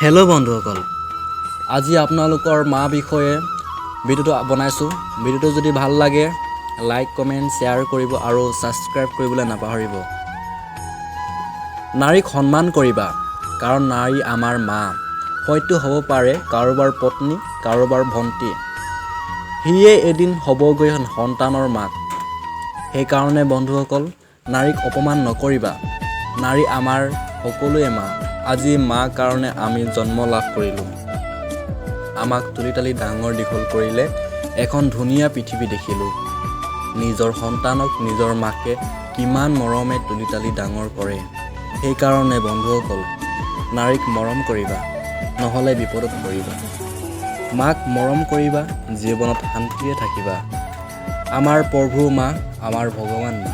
Hello' বন্ধুসকল, আজি আপোনালোকৰ মা বিষয়ে ভিডিঅ'টো বনাইছোঁ। ভিডিঅ'টো যদি ভাল লাগে লাইক কমেণ্ট শ্বেয়াৰ কৰিব আৰু ছাবস্ক্ৰাইব কৰিবলৈ নাপাহৰিব। নাৰীক সন্মান কৰিবা, কাৰণ নাৰী আমাৰ মা। হয়তো হ'ব পাৰে কাৰোবাৰ পত্নী, কাৰোবাৰ ভণ্টি, সিয়ে এদিন হ'বগৈ সন্তানৰ মাক। সেইকাৰণে বন্ধুসকল, নাৰীক অপমান নকৰিবা। নাৰী আমাৰ সকলোৱে মা। আজি মা কাৰণে আমি জন্ম লাভ কৰিলোঁ। আমাক তুলি তালি ডাঙৰ দীঘল কৰিলে, এখন ধুনীয়া পৃথিৱী দেখিলোঁ। নিজৰ সন্তানক নিজৰ মাকে কিমান মৰমে তুলি তালি ডাঙৰ কৰে। সেইকাৰণে বন্ধুসকল, নাৰীক মৰম কৰিবা, নহ'লে বিপদত পৰিবা। মাক মৰম কৰিবা, জীৱনত শান্তিৰে থাকিবা। আমাৰ প্ৰভু মা, আমাৰ ভগৱান মা।